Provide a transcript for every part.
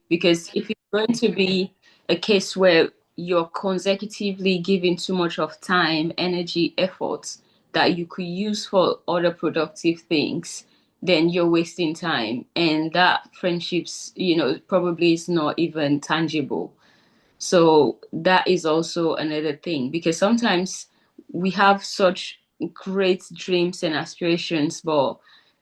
because if it's going to be a case where you're consecutively giving too much of time, energy, effort that you could use for other productive things, then you're wasting time. And that friendships, probably is not even tangible. So that is also another thing because sometimes we have such great dreams and aspirations, but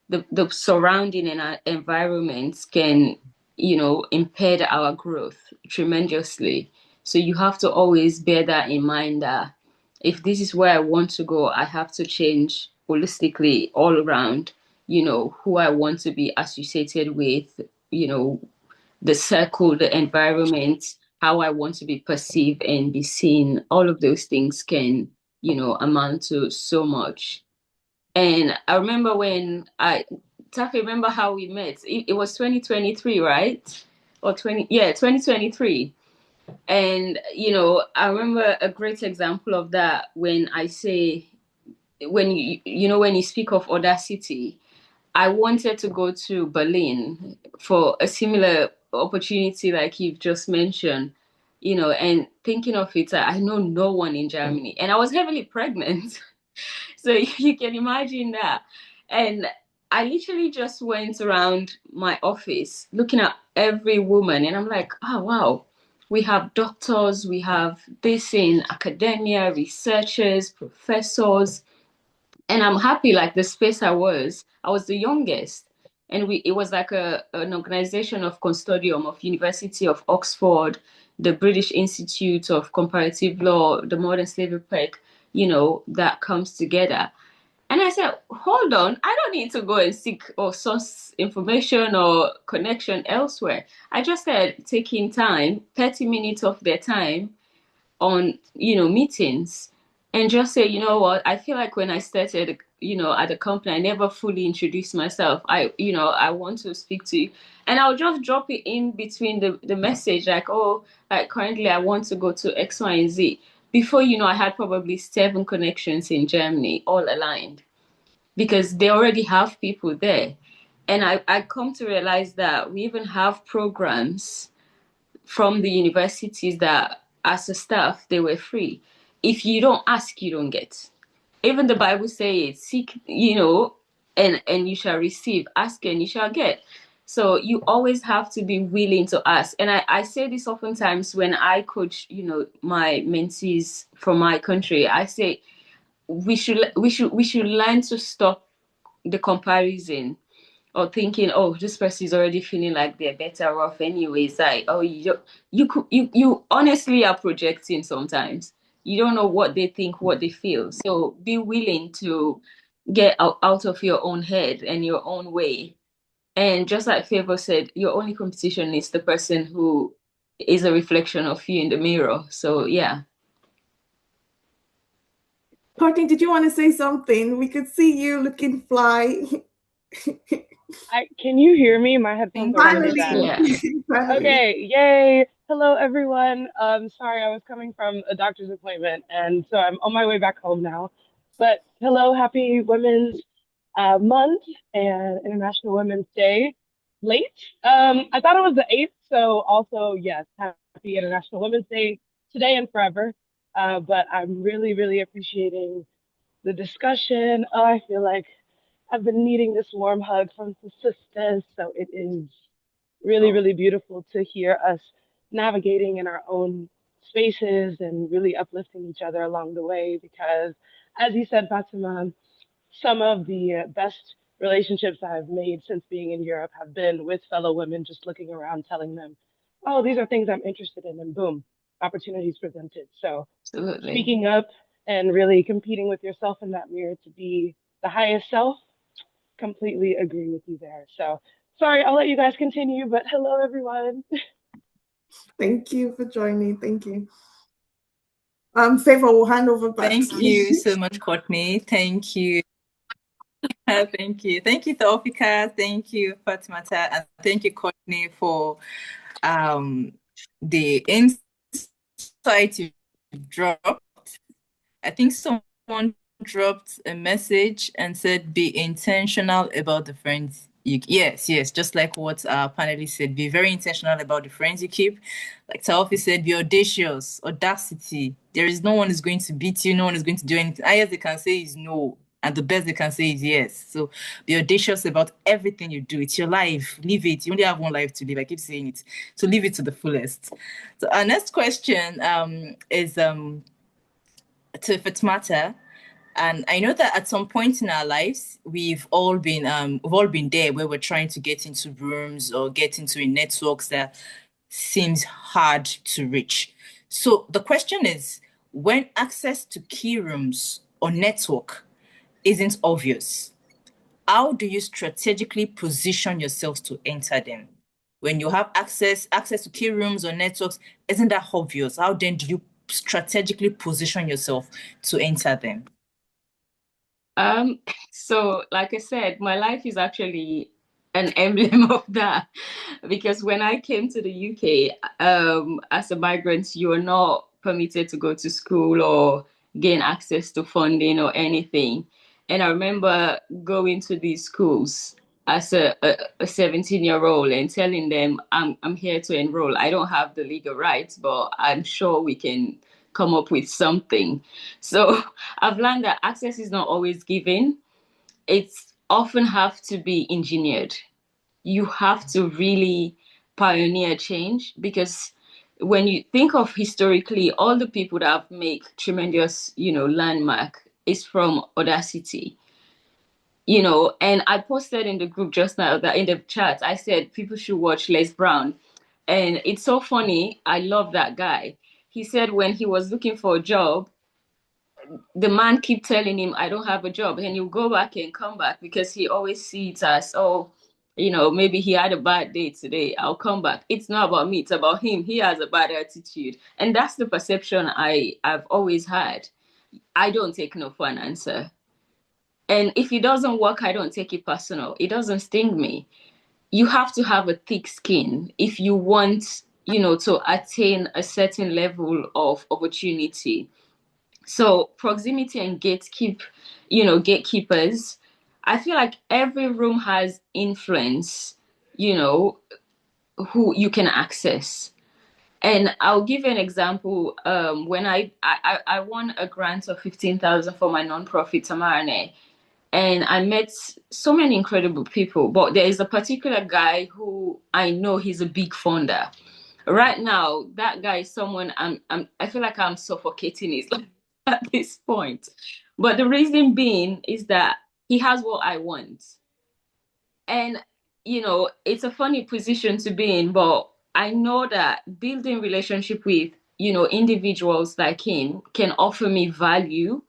the surrounding and our environments can, impede our growth tremendously. So you have to always bear that in mind that if this is where I want to go, I have to change holistically all around, who I want to be associated with, you know, the circle, the environment, how I want to be perceived and be seen, all of those things can, amount to so much. And I remember Taffy, remember how we met? It was 2023, right? Or 2023. And, I remember a great example of that when I say, when you speak of audacity, I wanted to go to Berlin for a similar opportunity like you've just mentioned, and thinking of it, I know no one in Germany, and I was heavily pregnant. So you can imagine that. And I literally just went around my office looking at every woman, and I'm like, oh, wow. We have doctors, we have this in academia, researchers, professors, and I'm happy like the space I was the youngest. And it was like an organization of consortium of University of Oxford, the British Institute of Comparative Law, the Modern Slavery Project, that comes together. And I said, hold on, I don't need to go and seek or source information or connection elsewhere. I just said taking time, 30 minutes of their time on meetings, and just say, what, I feel like when I started at the company, I never fully introduced myself. I want to speak to you, and I'll just drop it in between the message, like, oh, like currently I want to go to X, Y, and Z. Before I had probably 7 connections in Germany, all aligned, because they already have people there. And I come to realize that we even have programs from the universities that as a staff they were free. If you don't ask, you don't get. Even the Bible says, seek, and you shall receive, ask and you shall get. So you always have to be willing to ask. And I say this oftentimes when I coach, my mentees from my country. I say we should learn to stop the comparison, or thinking, oh, this person is already feeling like they're better off anyways. Like, oh, you honestly are projecting sometimes. You don't know what they think, what they feel. So be willing to get out of your own head and your own way. And just like Favor said, your only competition is the person who is a reflection of you in the mirror. So yeah. Courtney, did you want to say something? We could see you looking fly. Can you hear me? My headphones are really Finally, bad. Yeah. finally. Okay, yay. Hello, everyone. Sorry, I was coming from a doctor's appointment, and so I'm on my way back home now. But hello, happy Women's Month and International Women's Day. Late. I thought it was the 8th, so also, yes, happy International Women's Day today and forever. But I'm really, really appreciating the discussion. Oh, I feel like I've been needing this warm hug from the sisters, so it is really, really beautiful to hear us navigating in our own spaces and really uplifting each other along the way. Because, as you said, Fatima, some of the best relationships I've made since being in Europe have been with fellow women, just looking around, telling them, oh, these are things I'm interested in, and boom, opportunities presented. So, Absolutely. speaking up and really competing with yourself in that mirror to be the highest self, completely agree with you there. So sorry, I'll let you guys continue, but hello everyone. Thank you for joining. Thank you. Favor, we'll hand over back Thank to you so much, Courtney. Thank you. Thank you. Thank you, Taufika. Thank you, Fatmata. And thank you, Courtney, for the insight you dropped. I think someone dropped a message and said, be intentional about the friends Yes, just like what our panelists said, be very intentional about the friends you keep. Like Taofi said, be audacious, audacity. There is no one is going to beat you, no one is going to do anything. Highest they can say is no, and the best they can say is yes. So be audacious about everything you do. It's your life. Live it. You only have one life to live. I keep saying it. So live it to the fullest. So our next question is to Fatmata. And I know that at some point in our lives, we've all been there where we're trying to get into rooms or get into a networks that seems hard to reach. So the question is, when access to key rooms or network isn't obvious, how do you strategically position yourselves to enter them? When you have access to key rooms or networks, isn't that obvious? How then do you strategically position yourself to enter them? Um, so like I said, my life is actually an emblem of that because when I came to the UK, as a migrant, you are not permitted to go to school or gain access to funding or anything. And I remember going to these schools as a 17-year-old and telling them, I'm here to enroll. I don't have the legal rights, but I'm sure we can come up with something. So I've learned that access is not always given. It's often have to be engineered. You have to really pioneer change because when you think of historically, all the people that have made tremendous, landmark is from audacity. And I posted in the group just now that in the chat, I said people should watch Les Brown. And it's so funny. I love that guy. He said when he was looking for a job, the man keep telling him, I don't have a job. And he'll go back and come back because he always sees it as, oh, maybe he had a bad day today. I'll come back. It's not about me. It's about him. He has a bad attitude. And that's the perception I've always had. I don't take no for an answer. And if it doesn't work, I don't take it personal. It doesn't sting me. You have to have a thick skin if you want, to attain a certain level of opportunity. So proximity and gatekeepers. I feel like every room has influence, you know, who you can access. And I'll give you an example. When I won a grant of 15,000 for my nonprofit Tamereneh, and I met so many incredible people. But there is a particular guy who I know he's a big funder. Right now, that guy is someone I feel like I'm suffocating his life at this point. But the reason being is that he has what I want. And it's a funny position to be in, but I know that building relationship with, individuals like him can offer me value.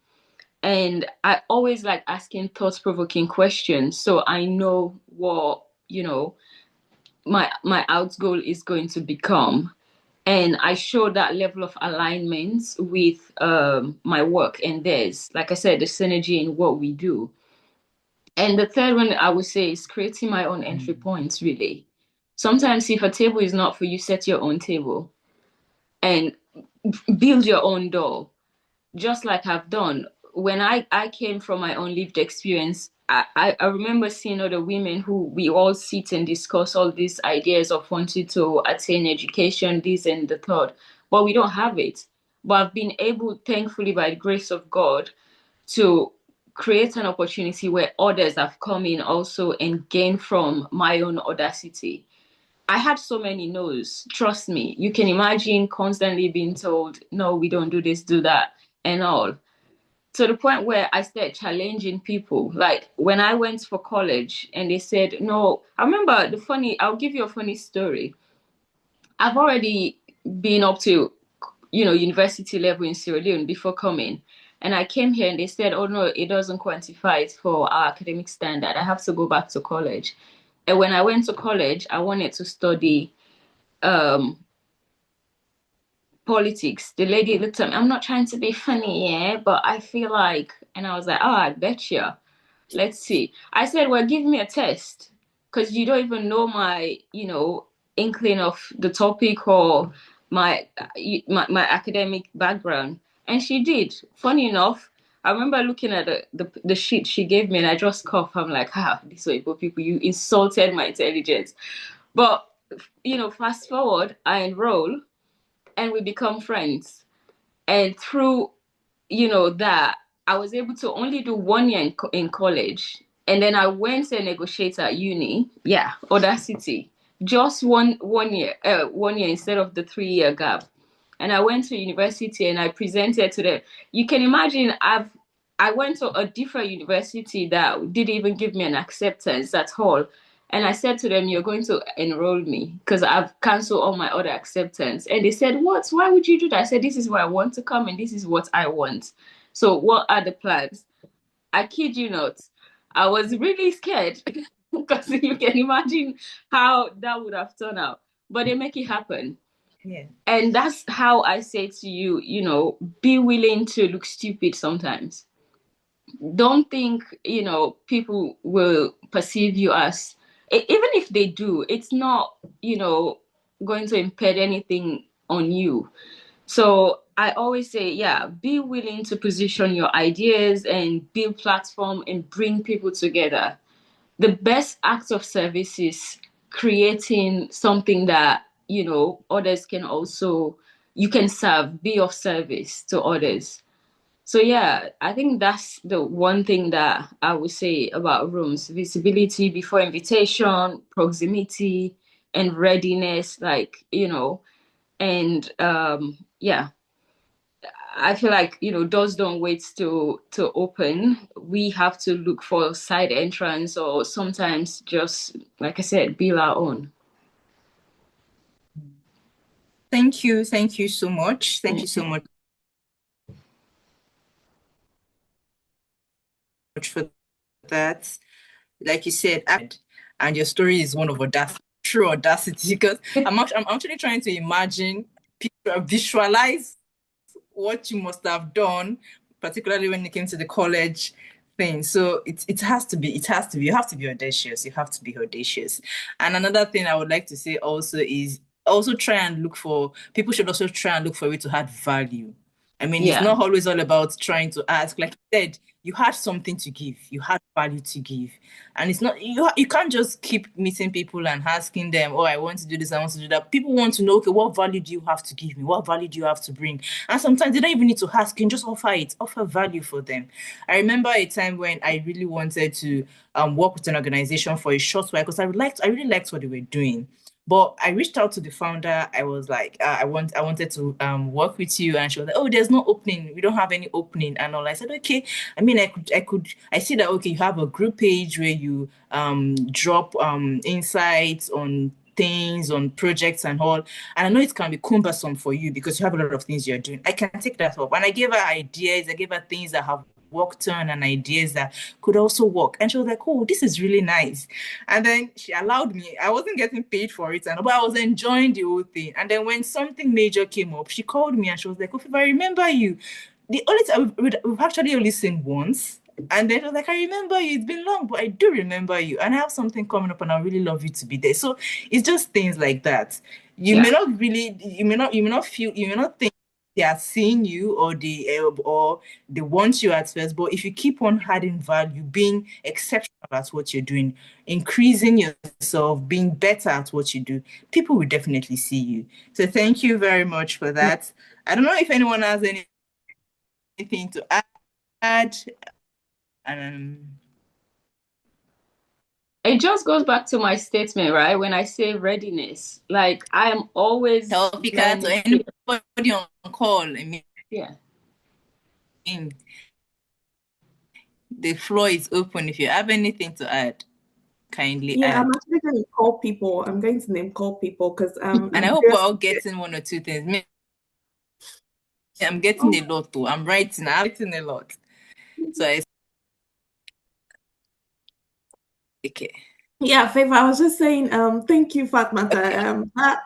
And I always like asking thought-provoking questions. So I know what, my out goal is going to become, and I show that level of alignment with my work and theirs. Like I said, the synergy in what we do. And the third one I would say is creating my own entry points, really. Sometimes if a table is not for you, set your own table and build your own door, just like I've done. When I came from my own lived experience, I remember seeing other women who we all sit and discuss all these ideas of wanting to attain education, this and the third, but we don't have it. But I've been able, thankfully, by the grace of God, to create an opportunity where others have come in also and gain from my own audacity. I had so many no's. Trust me. You can imagine constantly being told, no, we don't do this, do that, and all. To the point where I started challenging people. Like when I went for college and they said, no, I remember I'll give you a funny story. I've already been up to, university level in Sierra Leone before coming. And I came here and they said, oh no, it doesn't quantify it for our academic standard. I have to go back to college. And when I went to college, I wanted to study um, politics. The lady looked at me. I'm not trying to be funny, yeah, but I feel like, and I was like, oh, I bet you. Let's see. I said, well, give me a test because you don't even know my, inkling of the topic or my academic background. And she did. Funny enough, I remember looking at the sheet she gave me and I just coughed. I'm like, these Weibo people, you insulted my intelligence. But, fast forward, I enroll and we become friends. And through, that, I was able to only do 1 year in college. And then I went to a negotiator at uni. Yeah, Audacity. Just one year instead of the 3 year gap. And I went to university and I presented to them. You can imagine I went to a different university that didn't even give me an acceptance at all. And I said to them, you're going to enroll me because I've canceled all my other acceptance. And they said, what? Why would you do that? I said, this is where I want to come and this is what I want. So what are the plans? I kid you not. I was really scared because you can imagine how that would have turned out. But they make it happen. Yeah. And that's how I say to you, be willing to look stupid sometimes. Don't think, people will perceive you as, even if they do, it's not, going to impede anything on you. So I always say, yeah, be willing to position your ideas and build platform and bring people together. The best act of service is creating something that, others can also, you can serve, be of service to others. So yeah, I think that's the one thing that I would say about rooms: visibility before invitation, proximity, and readiness. Like, and yeah, I feel like, doors don't wait to open. We have to look for side entrance or sometimes just, like I said, build our own. Thank you. Thank you so much. Thank you so much for that. Like you said, and your story is one of audacity, true audacity, because I'm actually trying to imagine, visualize what you must have done, particularly when it came to the college thing. So it has to be, you have to be audacious. You have to be audacious. And another thing I would like to say also is also try and look for, people should also try and look for a way to add value. I mean, it's Yeah. not always all about trying to ask. Like you said, you had something to give, you had value to give, and it's not, you can't just keep meeting people and asking them, oh, I want to do this, I want to do that. People want to know, okay, what value do you have to give me? What value do you have to bring? And sometimes they don't even need to ask, you can just offer it, offer value for them. I remember a time when I really wanted to work with an organization for a short while because I really liked what they were doing. But I reached out to the founder. I was like, I wanted to work with you, and she was like, oh, there's no opening. We don't have any opening, and all. I said, okay. I mean, I see that, okay, you have a group page where you drop insights on things, on projects and all. And I know it can be cumbersome for you because you have a lot of things you're doing. I can take that up. And I gave her ideas. I gave her things that have worked on and ideas that could also work. And she was like, oh, this is really nice. And then she allowed me. I wasn't getting paid for it, but I was enjoying the whole thing. And then when something major came up, she called me and she was like, oh, if I remember you, the only time we've actually only seen once. And then I was like, I remember you. It's been long, but I do remember you. And I have something coming up and I really love you to be there. So it's just things like that. You Yeah. may not really, you may not feel, you may not think they are seeing you or they want you at first, but if you keep on adding value, being exceptional at what you're doing, increasing yourself, being better at what you do, people will definitely see you. So thank you very much for that. I don't know if anyone has anything to add. Um, It just goes back to my statement, right? When I say readiness, like I am always Healthy cat or learning. anybody on call. I mean, Yeah. the floor is open. If you have anything to add, kindly Yeah, I'm add. actually going to call people. I'm going to name call people because And I I'm hope we're just. all getting one or two things. Me, I'm getting a Oh, lot too. I'm writing a lot. So I okay. yeah, Favor. I was just saying, thank you, Fatmata. Okay.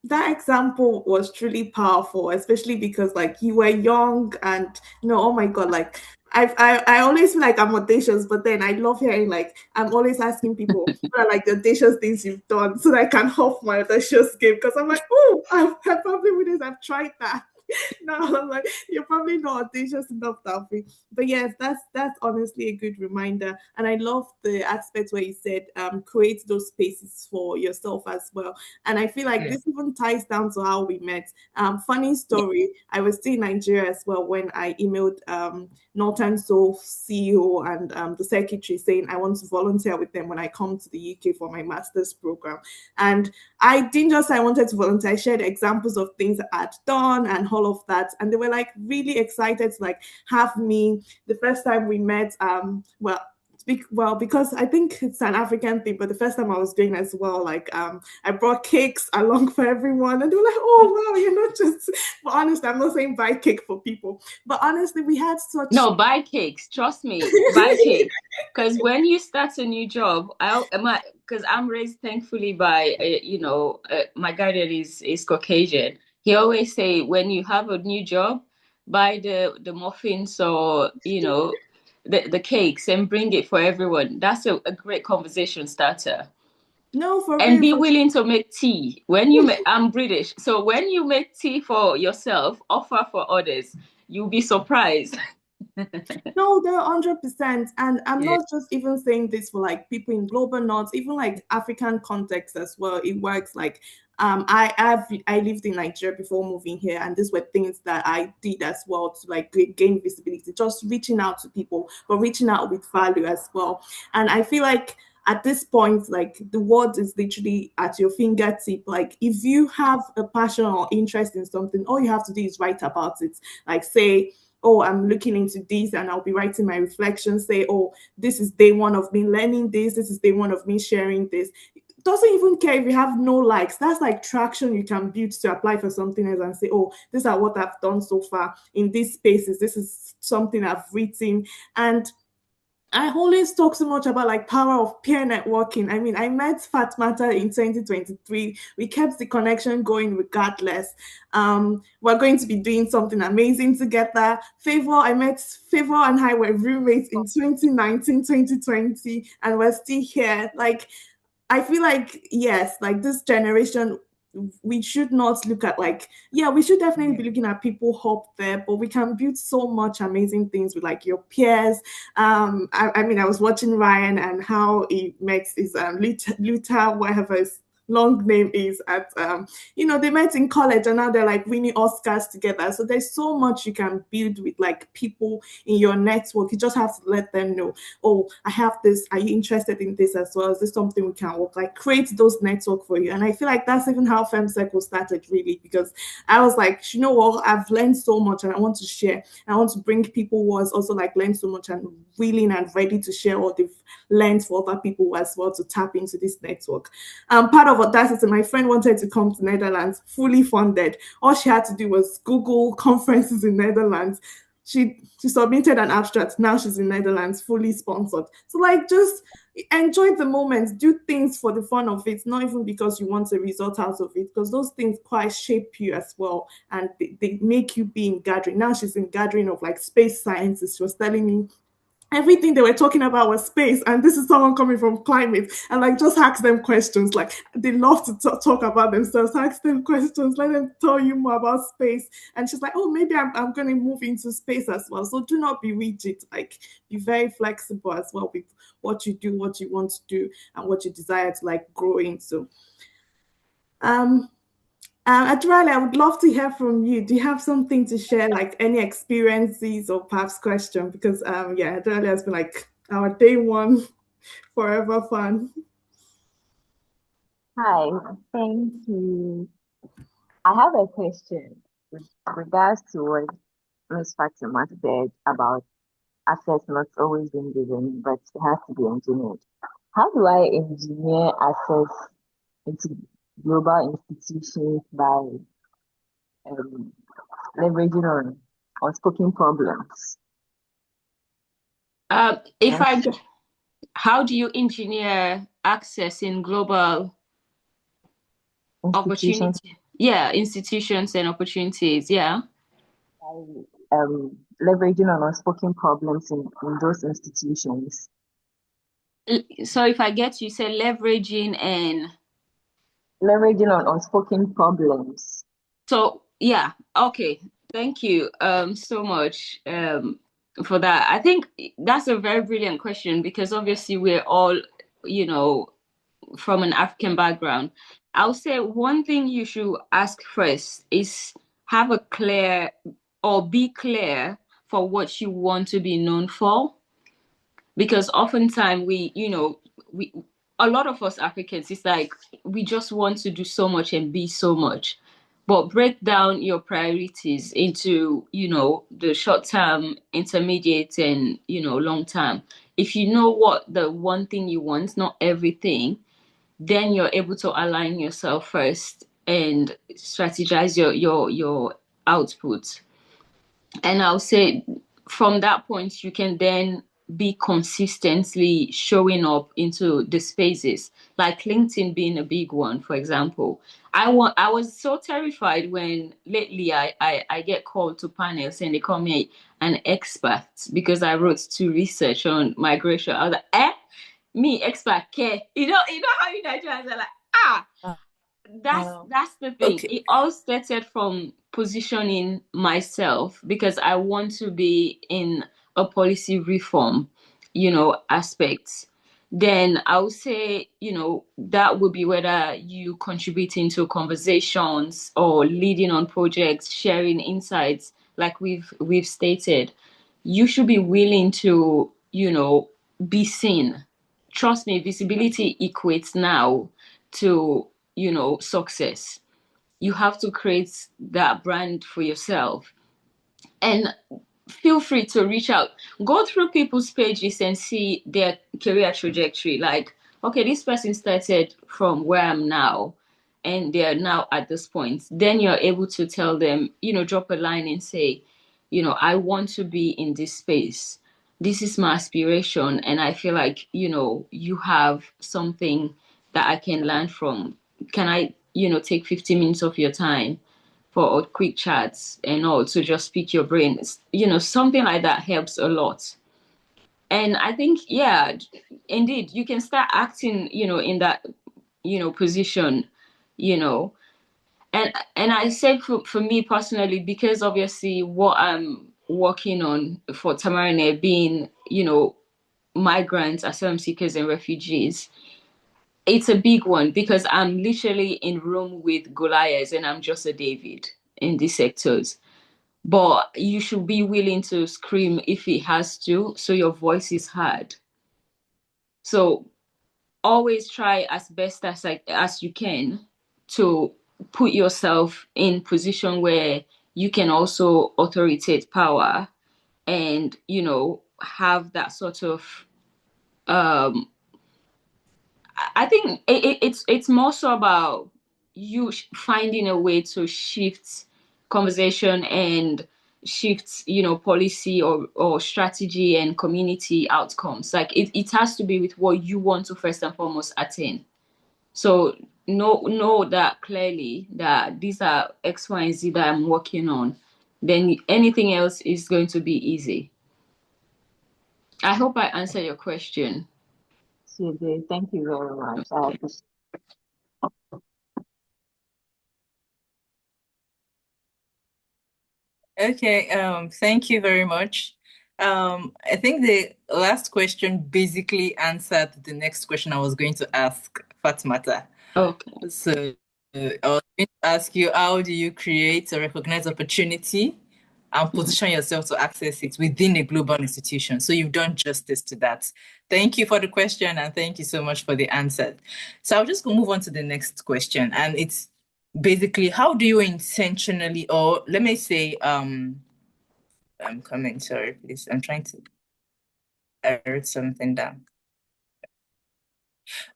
That example was truly powerful, especially because like you were young and oh my god, like I always feel like I'm audacious, but then I love hearing like I'm always asking people what are like the audacious things you've done so that I can help my audacious game because I'm like, oh, I probably wouldn't have tried that. No, like you're probably not audacious enough, Tafi. But yes, that's honestly a good reminder. And I love the aspect where you said create those spaces for yourself as well. And I feel like Yeah. this even ties down to how we met. Funny story, I was still in Nigeria as well when I emailed Northern Soul CEO and the secretary saying I want to volunteer with them when I come to the UK for my master's program. And I didn't just say I wanted to volunteer. I shared examples of things I'd done and all of that. And they were like really excited to like have me. The first time we met, well, because I think it's an African thing, but the first time I was doing as well, like I brought cakes along for everyone, and they were like, "Oh wow, you're not just." But honestly, I'm not saying buy cake for people, but honestly, we had such. No, buy cakes. Trust me, buy cakes. Because when you start a new job, because I'm raised thankfully by my guardian is Caucasian. He always say when you have a new job, buy the muffins or the cakes and bring it for everyone. That's a great conversation starter. No, for And real, be for willing to make tea. When you make, I'm British, so when you make tea for yourself, offer for others. You'll be surprised. No, they're 100%. And I'm Yeah. not just even saying this for like people in global north, even like African context as well. It works like I lived in Nigeria before moving here, and these were things that I did as well to like gain visibility, just reaching out to people, but reaching out with value as well. And I feel like at this point, like the world is literally at your fingertip. Like if you have a passion or interest in something, all you have to do is write about it. Like say, oh, I'm looking into this and I'll be writing my reflections, say, oh, this is day one of me learning this, this is day one of me sharing this. It doesn't even care if you have no likes. That's like traction you can build to apply for something else and say, oh, these are what I've done so far in these spaces. This is something I've written. And I always talk so much about like power of peer networking. I mean, I met Fatmata in 2023. We kept the connection going regardless. We're going to be doing something amazing together. I met Favor and I were roommates in 2019, 2020, and we're still here. Like I feel like yes, like this generation, we should not look at like yeah, we should definitely Yeah. be looking at people up there, but we can build so much amazing things with like your peers. I mean, I was watching Ryan and how he met his Luther, whatever his long name is at they met in college and now they're like winning Oscars together. So there's so much you can build with like people in your network. You just have to let them know, oh, I have this. Are you interested in this as well? Is this something we can work? Like create those network for you. And I feel like that's even how Femme Circle started really, because I was like, you know what, I've learned so much and I want to share. I want to bring people who has also like learned so much and willing and ready to share what they've learned for other people as well to tap into this network. Part of Audacity, my friend wanted to come to Netherlands, fully funded. All she had to do was Google conferences in Netherlands. She submitted an abstract. Now she's in Netherlands, fully sponsored. So like just enjoy the moment, do things for the fun of it, not even because you want a result out of it, because those things quite shape you as well, and they make you be in gathering. Now she's in gathering of like space sciences. She was telling me everything they were talking about was space, and this is someone coming from climate, and like just ask them questions. Like they love to talk about themselves. Ask them questions, let them tell you more about space. And she's like, oh, maybe I'm going to move into space as well. So do not be rigid, like be very flexible as well with what you do, what you want to do, and what you desire to like grow into. um Adrali, I would love to hear from you. Do you have something to share, like any experiences or perhaps question? Because yeah, Adrali has been like our day one forever fan. Hi, thank you. I have a question with regards to what Ms. Fatima said about access not always being given, but it has to be engineered. How do I engineer access into global institutions by um, leveraging on unspoken problems? If Yes, I, how do you engineer access in global institutions opportunity? Yeah, institutions and opportunities. Yeah. by leveraging on unspoken problems in those institutions. So if I get you, say leveraging and Leveraging on unspoken problems. so yeah, okay. Thank you so much for that. I think that's a very brilliant question because obviously we're all, you know, from an African background. I'll say one thing you should ask first is have a clear or be clear for what you want to be known for. Because oftentimes we a lot of us Africans, it's like we just want to do so much and be so much. But break down your priorities into, the short term, intermediate, and long term. If you know what the one thing you want, not everything, then you're able to align yourself first and strategize your output. And I'll say from that point, you can then be consistently showing up into the spaces, like LinkedIn being a big one, for example. I was so terrified when lately I get called to panels and they call me an expert because I wrote two research on migration. I was like, me expert care. You know how you Nigerians are like, ah, that's Uh, that's the thing. okay. It all started from positioning myself because I want to be in a policy reform, aspects. Then I would say, that would be whether you contributing to conversations or leading on projects, sharing insights, like we've stated. You should be willing to, be seen. Trust me, visibility equates now to, success. You have to create that brand for yourself. And feel free to reach out. Go through people's pages and see their career trajectory. Like, okay, this person started from where I'm now and they're now at this point. Then you're able to tell them, drop a line and say, I want to be in this space. This is my aspiration. And I feel like, you have something that I can learn from. Can I, take 15 minutes of your time for a quick chats and all to just speak your brain? Something like that helps a lot. And I think, yeah, indeed, you can start acting, in that, position, you know. And I said for me personally, because obviously what I'm working on for Tamereneh being, migrants, asylum seekers and refugees, it's a big one because I'm literally in room with Goliaths and I'm just a David in these sectors. But you should be willing to scream if it has to, so your voice is heard. So always try as best as you can to put yourself in position where you can also authoritate power and have that sort of um I think it's more so about you finding a way to shift conversation and shift, policy or strategy and community outcomes. Like it has to be with what you want to first and foremost attain. So know that clearly that these are X, Y, and Z that I'm working on. Then anything else is going to be easy. I hope I answered your question. So you did. Thank you very much. I appreciate. Okay, thank you very much. I think the last question basically answered the next question I was going to ask Fatmata. Okay. So I was going to ask you, how do you create or recognize opportunity and position yourself to access it within a global institution? So you've done justice to that. Thank you for the question and thank you so much for the answer. So I'll just go move on to the next question. And it's basically, how do you intentionally, or let me say, I'm coming, sorry, please. I'm trying to, I wrote something down.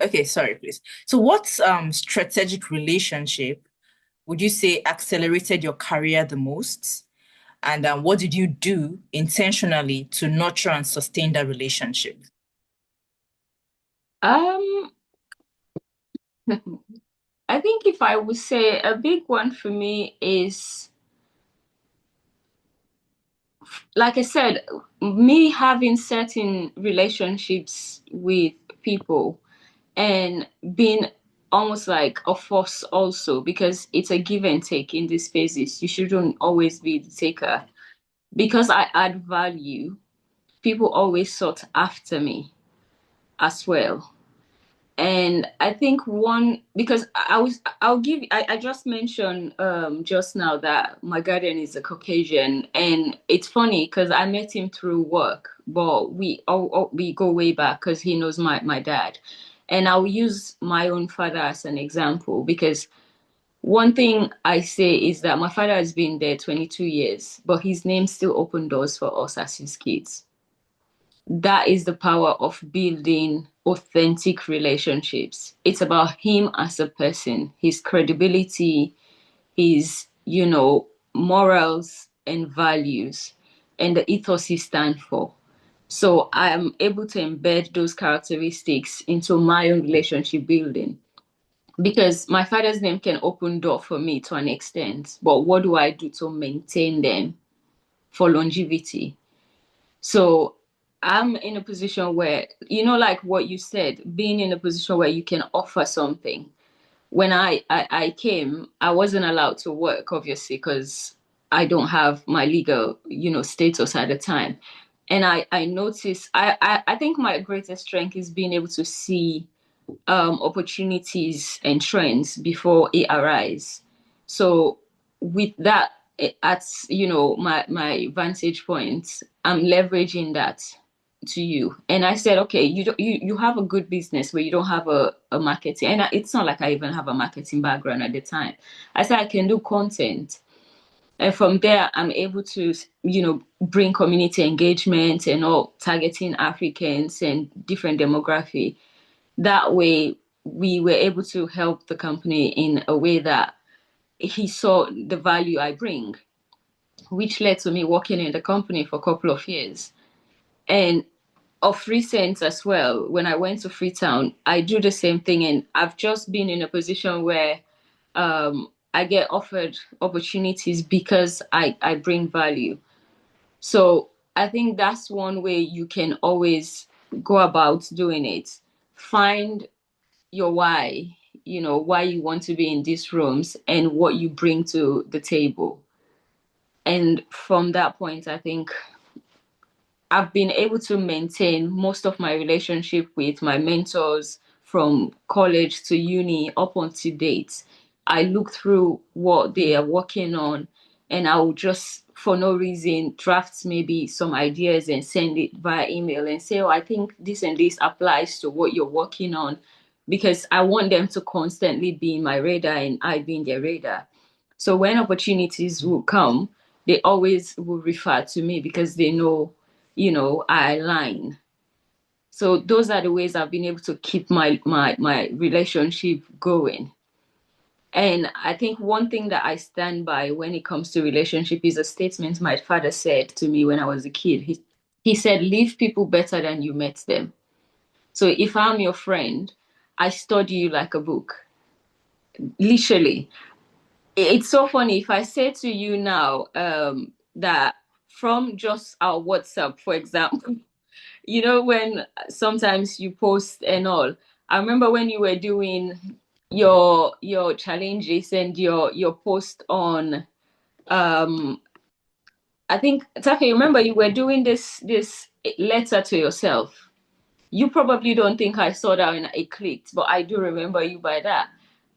Okay, sorry, please. So what strategic relationship would you say accelerated your career the most? And what did you do intentionally to nurture and sustain that relationship? Um, I think if I would say a big one for me is, like I said, me having certain relationships with people and being almost like a force also, because it's a give and take in these phases. You shouldn't always be the taker. Because I add value, people always sought after me as well. And I think one, because I just mentioned just now that my guardian is a Caucasian, and it's funny because I met him through work, but we go way back because he knows my dad. And I'll use my own father as an example, because one thing I say is that my father has been there 22 years, but his name still opened doors for us as his kids. That is the power of building authentic relationships. It's about him as a person, his credibility, his, morals and values, and the ethos he stands for. So I am able to embed those characteristics into my own relationship building, because my father's name can open door for me to an extent, but what do I do to maintain them for longevity? So I'm in a position where, like what you said, being in a position where you can offer something. When I came, I wasn't allowed to work, obviously, because I don't have my legal, status at the time. And I noticed, I think my greatest strength is being able to see opportunities and trends before it arise. So with that, at my vantage point, I'm leveraging that to you. And I said, okay, you have a good business where you don't have a marketing, and it's not like I even have a marketing background at the time. I said I can do content. And from there, I'm able to, bring community engagement and all, targeting Africans and different demography. That way, we were able to help the company in a way that he saw the value I bring, which led to me working in the company for a couple of years. And of recent as well, when I went to Freetown, I do the same thing. And I've just been in a position where I get offered opportunities because I bring value. So I think that's one way you can always go about doing it. Find your why, why you want to be in these rooms and what you bring to the table. And from that point, I think I've been able to maintain most of my relationship with my mentors from college to uni up until date. I look through what they are working on, and I will just, for no reason, draft maybe some ideas and send it via email and say, oh, I think this and this applies to what you're working on, because I want them to constantly be in my radar and I be in their radar. So when opportunities will come, they always will refer to me because they know, I align. So those are the ways I've been able to keep my relationship going. And I think one thing that I stand by when it comes to relationship is a statement my father said to me when I was a kid. He said, leave people better than you met them. So if I'm your friend, I study you like a book. Literally. It's so funny if I say to you now that from just our WhatsApp, for example, when sometimes you post and all. I remember when you were doing your challenges and your post on I think Take, remember you were doing this letter to yourself. You probably don't think I saw that and it clicked, but I do remember you by that.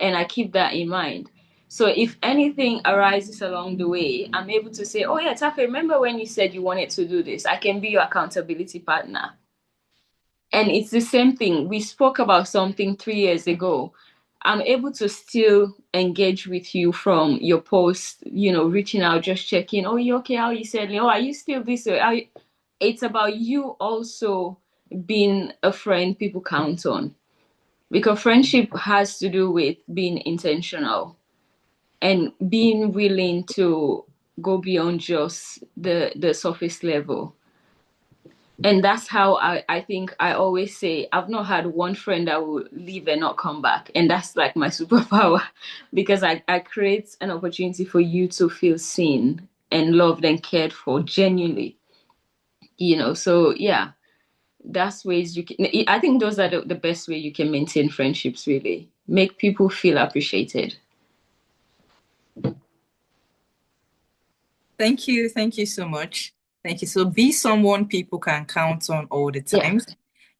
And I keep that in mind. So if anything arises along the way, I'm able to say, oh yeah, Tafe, remember when you said you wanted to do this? I can be your accountability partner. And it's the same thing. We spoke about something 3 years ago. I'm able to still engage with you from your post, reaching out, just checking, oh, you okay? How you settling? Oh, are you still this way? It's about you also being a friend people count on. Because friendship has to do with being intentional and being willing to go beyond just the surface level. And that's how I think I always say I've not had one friend that will leave and not come back. And that's like my superpower because I create an opportunity for you to feel seen and loved and cared for genuinely. So yeah, that's ways you can, I think those are the best way you can maintain friendships really. make people feel appreciated. Thank you. Thank you so much. Thank you. So be someone people can count on all the Yeah, times.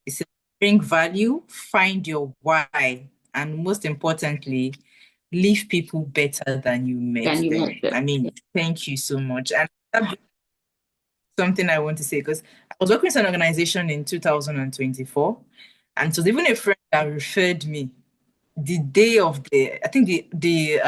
It's bring value, find your why, and most importantly, leave people better than you met than you them. met them. I mean, thank you so much. And that's something I want to say because I was working with an organization in 2024, and so even a friend that referred me the day of I think the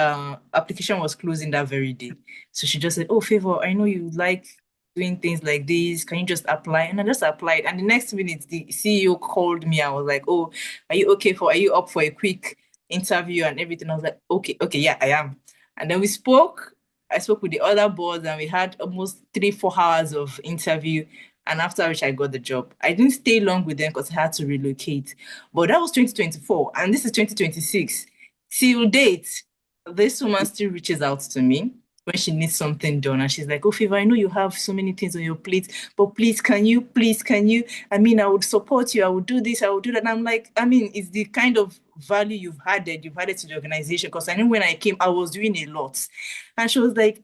application was closing that very day. So she just said, "Oh, Favor, I know you like doing things like this. Can you just apply?" And I just applied. And the next minute, the CEO called me. I was like, "Oh, are you up for a quick interview and everything?" I was like, "Okay, okay, yeah, I am." And then we spoke. I spoke with the other boards, and we had almost 3-4 hours of interview. And after which I got the job. I didn't stay long with them because I had to relocate. But that was 2024, and this is 2026. Till date, this woman still reaches out to me when she needs something done. And she's like, "Oh, Fiva, I know you have so many things on your plate, but please, can you? I mean, I would support you. I would do this, I would do that." And I'm like, I mean, it's the kind of value you've added to the organization. Because I know when I came, I was doing a lot. And she was like,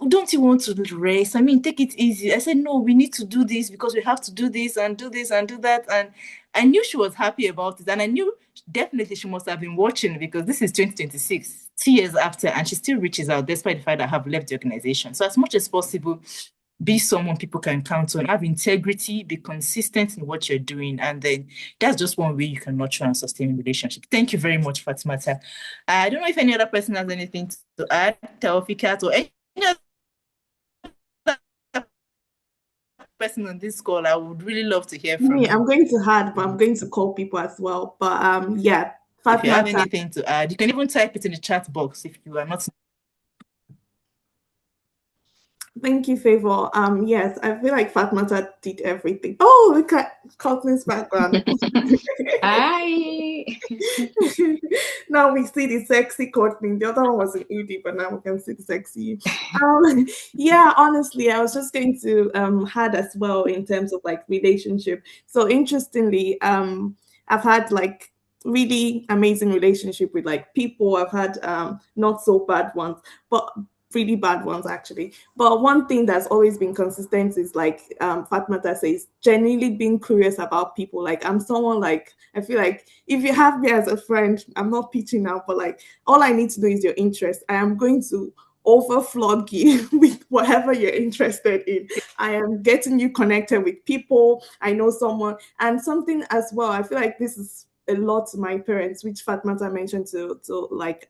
don't you want to rest? I mean, take it easy." I said, "No, we need to do this because we have to do this and do this and do that." And I knew she was happy about it. And I knew definitely she must have been watching because this is 2026, 2 years after, and she still reaches out despite the fact that I have left the organization. So as much as possible, be someone people can count on, have integrity, be consistent in what you're doing. And then that's just one way you can nurture and sustain a relationship. Thank you very much, Fatmata. I don't know if any other person has anything to add, Taofikat, or any person on this call. I would really love to hear from Me, you. I'm going to add, but I'm going to call people as well. But yeah, If you have Fatmata, anything to add, you can even type it in the chat box if you are not. thank you, Favor. Yes, I feel like Fatmata did everything. Oh, look at Courtney's background. Hi. Now we see the sexy Courtney. The other one was an Udi, but now we can see the sexy. Yeah, honestly, I was just going to add as well in terms of like relationship. So interestingly, I've had like really amazing relationship with like people. I've had not so bad ones, but really bad ones actually. But one thing that's always been consistent is like Fatmata says, genuinely being curious about people. Like I'm someone like I feel like if you have me as a friend, I'm not pitching now, but like all I need to know is your interest. I am going to overflog you with whatever you're interested in. I am getting you connected with people. I know someone and something as well. I feel like this is a lot to my parents, which Fatmata mentioned to like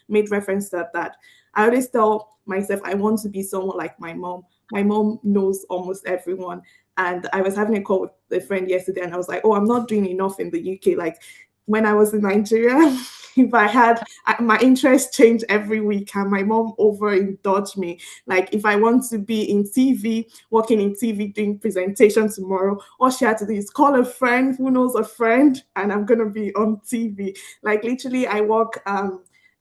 made reference to that. I always tell myself I want to be someone like my mom. My mom knows almost everyone. And I was having a call with a friend yesterday, and I was like, "Oh, I'm not doing enough in the UK. Like when I was in Nigeria, if I had my interest changed every week, and my mom overindulged me. Like if I want to be in TV, working in TV, doing presentation tomorrow, all she had to do is call a friend who knows a friend, and I'm gonna be on TV. Like literally, I work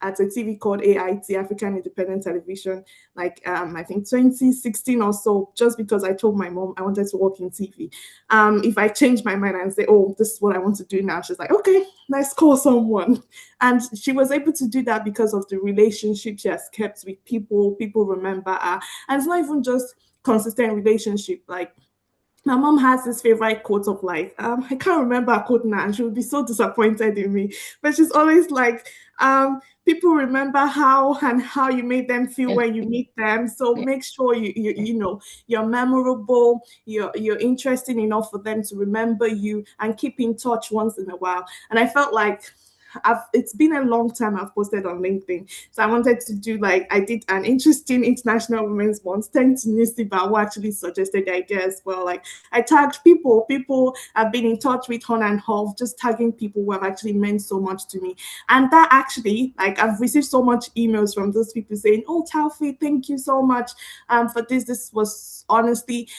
at a TV called AIT, African Independent Television, like I think 2016 or so, just because I told my mom I wanted to work in TV. If I change my mind and say, "Oh, this is what I want to do now," she's like, "Okay, let's call someone." And she was able to do that because of the relationship she has kept with people. People remember her. And it's not even just consistent relationship. Like my mom has this favorite quote of like, I can't remember her quote now, and she would be so disappointed in me. But she's always like, people remember how you made them feel when you meet them. So Yeah. make sure you know you're memorable, you're interesting enough for them to remember you and keep in touch once in a while. And I felt like it's been a long time I've posted on LinkedIn. So I wanted to do like I did an interesting International Women's Month. Thanks to Nisiba who actually suggested the idea as well. Like I tagged people I've been in touch with on and off, just tagging people who have actually meant so much to me. And that actually, like I've received so much emails from those people saying, "Oh, Taufi, thank you so much for this. This was honestly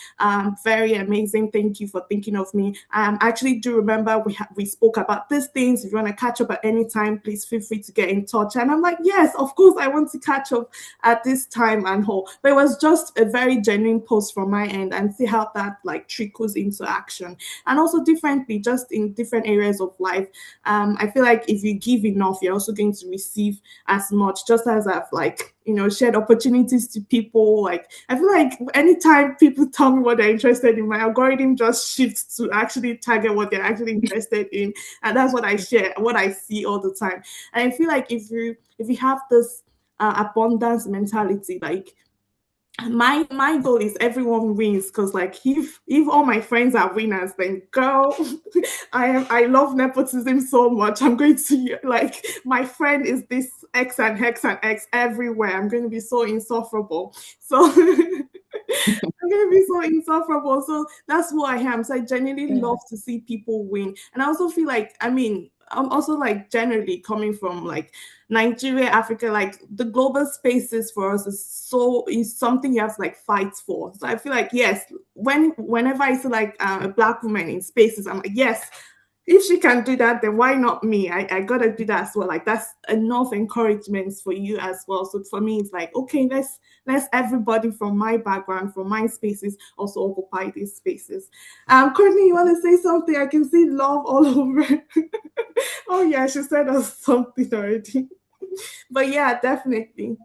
very amazing. Thank you for thinking of me. I actually do remember we spoke about these things. If you want to catch up at anytime, please feel free to get in touch. And I'm like, yes, of course, I want to catch up at this time and whole. But it was just a very genuine post from my end, and see how that like trickles into action. And also differently, just in different areas of life. I feel like if you give enough, you're also going to receive as much. Just as I've like, shared opportunities to people. Like I feel like anytime people tell me what they're interested in, my algorithm just shifts to actually target what they're actually interested in, and that's what I share, what I see all the time. And I feel like if you have this abundance mentality, like my goal is everyone wins, because like if all my friends are winners, then girl, I love nepotism so much. I'm going to like, my friend is this X and X and X everywhere. I'm going to be so insufferable. So I'm gonna be so insufferable. So that's who I am. So I genuinely love to see people win. And I also feel like, I'm also like generally coming from like Nigeria, Africa, like the global spaces for us is something you have to like fight for. So I feel like yes, whenever I see like a black woman in spaces, I'm like, yes, if she can do that, then why not me? I gotta do that as well. Like that's enough encouragement for you as well. So for me, it's like, okay, let's everybody from my background, from my spaces, also occupy these spaces. Courtney, you want to say something? I can see love all over. Oh yeah, she said us something already. But yeah, definitely.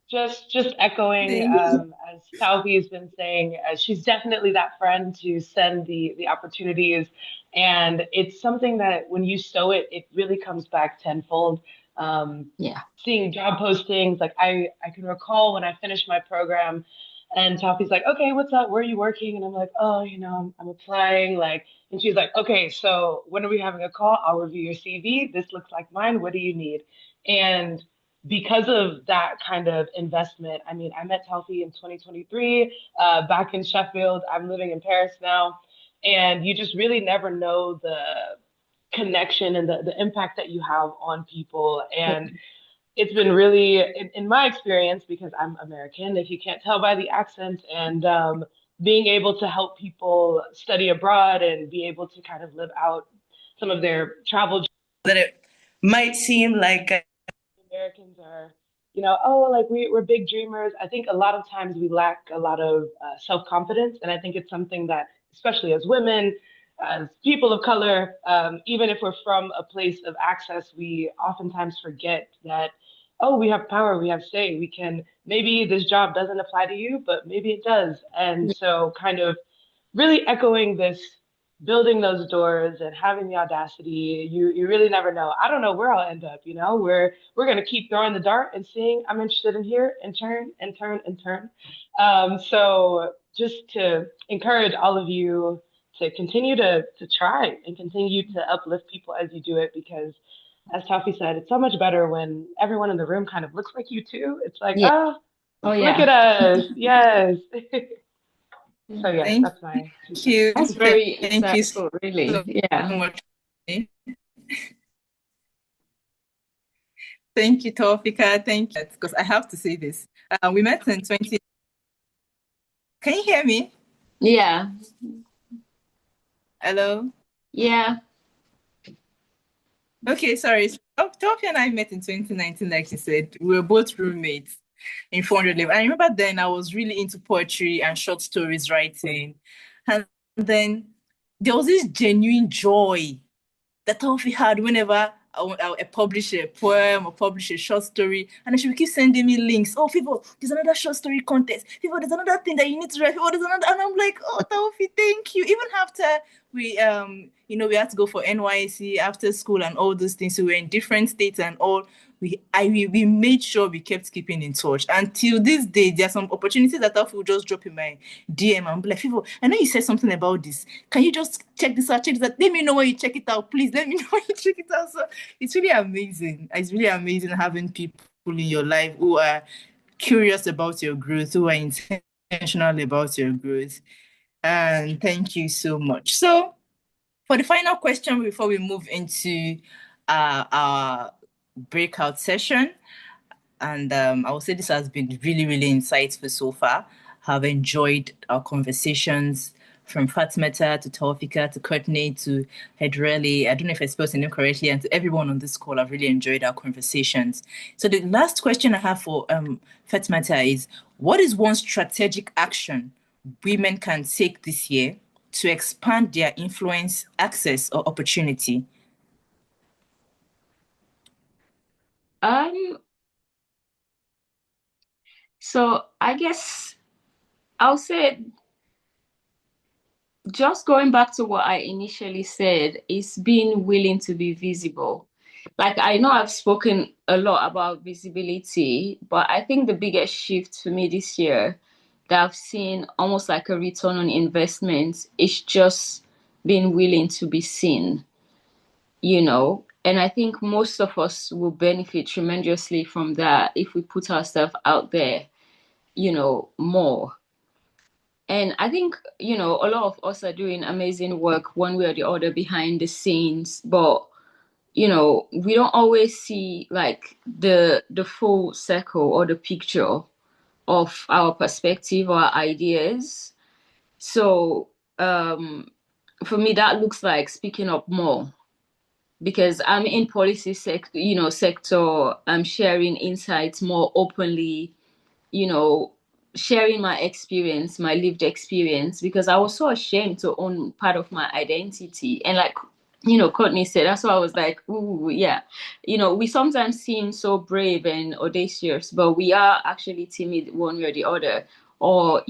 Just echoing Thank as Salvi has been saying, she's definitely that friend to send the opportunities, and it's something that when you sow it, it really comes back tenfold. Yeah. Seeing job postings, like I can recall when I finished my program, and Talfi's like, okay, what's up? Where are you working? And I'm like, oh, I'm applying. Like, and she's like, okay, so when are we having a call? I'll review your CV. This looks like mine. What do you need? And because of that kind of investment, I mean, I met Talfi in 2023, back in Sheffield. I'm living in Paris now. And you just really never know the connection and the impact that you have on people. And it's been really, in my experience, because I'm American, if you can't tell by the accent, and being able to help people study abroad and be able to kind of live out some of their travel that it might seem like Americans are, oh, like we're big dreamers. I think a lot of times we lack a lot of self-confidence. And I think it's something that, especially as women, as people of color, even if we're from a place of access, we oftentimes forget that, oh, we have power, we have say, we can, maybe this job doesn't apply to you, but maybe it does. And so kind of really echoing this, building those doors and having the audacity, you really never know. I don't know where I'll end up. We're gonna keep throwing the dart and seeing, I'm interested in here, and turn and turn and turn. So just to encourage all of you to continue to try and continue to uplift people as you do it, because as Taffy said, it's so much better when everyone in the room kind of looks like you too. It's like, Yeah. oh, Oh look yeah. at us. Yes. So Yeah. yes, thank that's my 2 cents. you. That's very Thank you insightful, really. so Yeah. much. Thank you, Tofika. Thank you. Because I have to say this. We met in 20. Can you hear me? Yeah. Hello? Yeah. Okay, sorry. So, Tofika and I met in 2019, like you said. We were both roommates in 400 level. I remember then I was really into poetry and short stories writing. And then there was this genuine joy that Tofi had whenever I publish a poem or publish a short story, and then she would keep sending me links. Oh, people, there's another short story contest. People, there's another thing that you need to write. People, there's another, and I'm like, oh, Tofi, thank you. Even after we had to go for NYC after school and all those things. So we were in different states and all. We made sure we kept keeping in touch. Until this day, there are some opportunities that I will just drop in my DM and be like, people, I know you said something about this. Can you just check this out? Check this out. Let me know when you check it out, please. Let me know when you check it out. So it's really amazing. It's really amazing having people in your life who are curious about your growth, who are intentional about your growth. And thank you so much. So for the final question before we move into our breakout session, and I would say this has been really, really insightful so far. Have enjoyed our conversations from Fatmata to Taufika to Courtney to Hedreli. I don't know if I spelled your name correctly, and to everyone on this call. I've really enjoyed our conversations. So the last question I have for Fatmata is, what is one strategic action women can take this year to expand their influence, access, or opportunity? Um, so I guess I'll say, just going back to what I initially said, is being willing to be visible. Like, I know I've spoken a lot about visibility, but I think the biggest shift for me this year that I've seen almost like a return on investment is just being willing to be seen, you know? And I think most of us will benefit tremendously from that if we put ourselves out there, more. And I think, a lot of us are doing amazing work one way or the other behind the scenes, but we don't always see like the full circle or the picture of our perspective or ideas. So for me that looks like speaking up more, because I'm in policy sector. I'm sharing insights more openly, you know, sharing my experience, my lived experience, because I was so ashamed to own part of my identity. And like, Courtney said, that's why I was like, ooh, yeah. We sometimes seem so brave and audacious, but we are actually timid one way or the other. Or,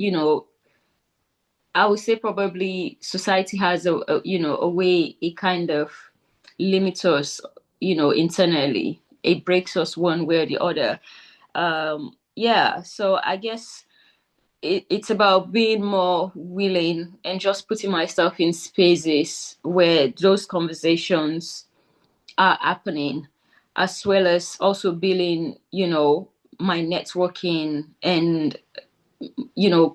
I would say probably society has a way it kind of limits us, internally. It breaks us one way or the other. Yeah, so I guess it's about being more willing and just putting myself in spaces where those conversations are happening, as well as also building, my networking and,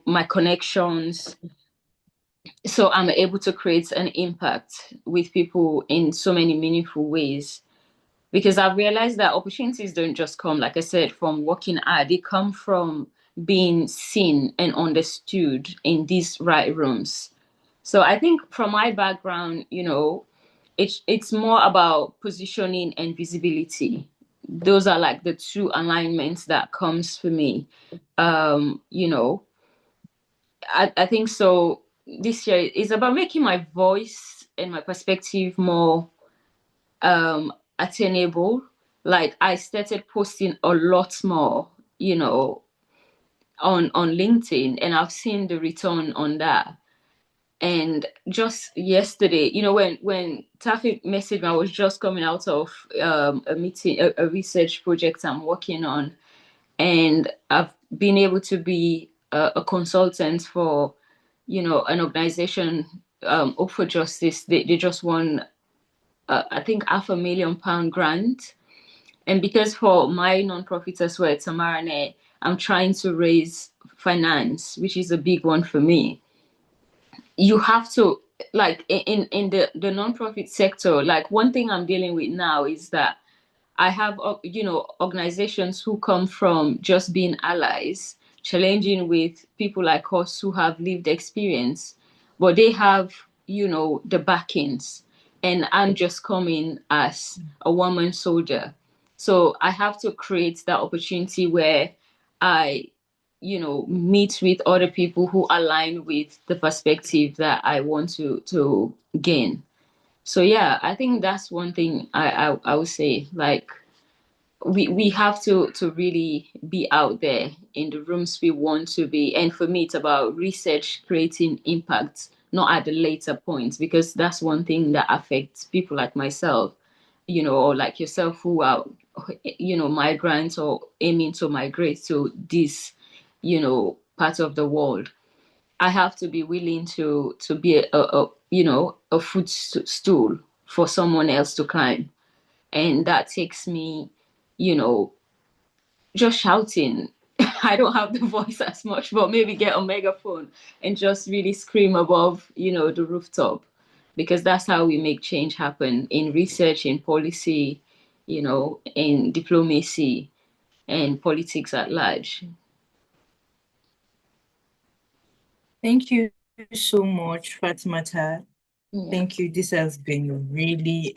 my connections. So I'm able to create an impact with people in so many meaningful ways. Because I've realized that opportunities don't just come, like I said, from working hard. They come from being seen and understood in these right rooms. So I think from my background, it's more about positioning and visibility. Those are like the two alignments that comes for me. Um, you know, I think so. This year is about making my voice and my perspective more attainable. Like, I started posting a lot more, on LinkedIn, and I've seen the return on that. And just yesterday, when Taffy messaged me, I was just coming out of a meeting, a research project I'm working on, and I've been able to be a consultant for, an organization, Hope for Justice. They just won, I think, £500,000 grant. And because for my nonprofit as well, Tamereneh, I'm trying to raise finance, which is a big one for me. You have to, like, in the nonprofit sector, like, one thing I'm dealing with now is that I have, organizations who come from just being allies, challenging with people like us who have lived experience, but they have, the backings. And I'm just coming as a woman soldier. So I have to create that opportunity where I, meet with other people who align with the perspective that I want to gain. So yeah, I think that's one thing I would say. Like, we have to really be out there in the rooms we want to be. And for me, it's about research creating impact, not at the later points, because that's one thing that affects people like myself, or like yourself, who are, migrants or aiming to migrate to this, part of the world. I have to be willing to be a footstool for someone else to climb. And that takes me, you know, just shouting. I don't have the voice as much, but maybe get a megaphone and just really scream above, the rooftop, because that's how we make change happen in research, in policy, in diplomacy and politics at large. Thank you, so much, Fatmata. Yeah. Thank you. This has been really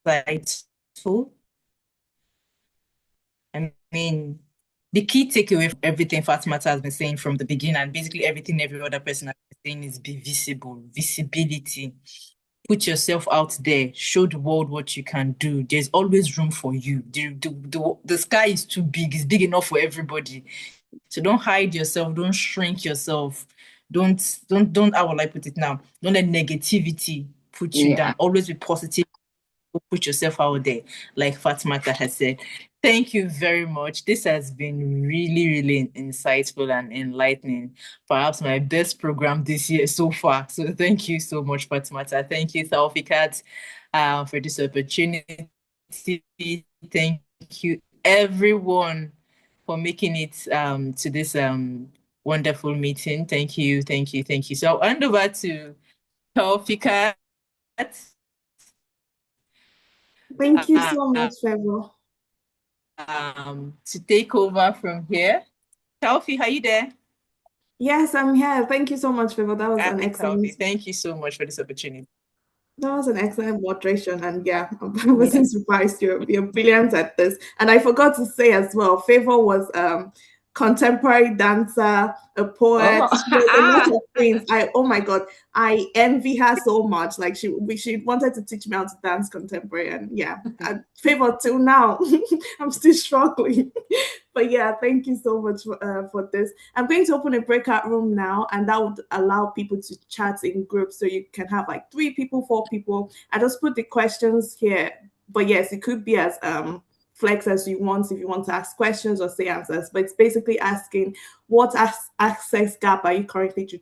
insightful. I mean, the key takeaway from everything Fatmata has been saying from the beginning, and basically everything every other person has been saying, is be visible, visibility. Put yourself out there, show the world what you can do. There's always room for you. The sky is too big, it's big enough for everybody. So don't hide yourself, don't shrink yourself. Don't how will I put it now? Don't let negativity put you Yeah. down. Always be positive, put yourself out there, like Fatmata has said. Thank you very much. This has been really, really insightful and enlightening. Perhaps my best program this year so far. So thank you so much, Fatmata. Thank you, Taufikat, for this opportunity. Thank you, everyone, for making it to this wonderful meeting. Thank you, thank you, thank you. So I'll hand over to Taufikat. Thank you Uh, so much, Favor. to take over from here. Taufi, are you there? Yes, I'm here. Thank you so much, Favor. That was an excellent Taufi, thank you so much for this opportunity. That was an excellent moderation, and yeah, I Yeah. wasn't surprised. You're brilliant at this. And I forgot to say as well, Favor was contemporary dancer, a Oh. poet. She was a lot of things. Oh my god, I envy her so much. Like she wanted to teach me how to dance contemporary, and yeah, Favor till now, I'm still struggling. But yeah, thank you so much for this. I'm going to open a breakout room now, and that would allow people to chat in groups. So you can have like 3 people, 4 people. I just put the questions here. But yes, it could be as flex as you want if you want to ask questions or say answers. But it's basically asking what access gap are you currently to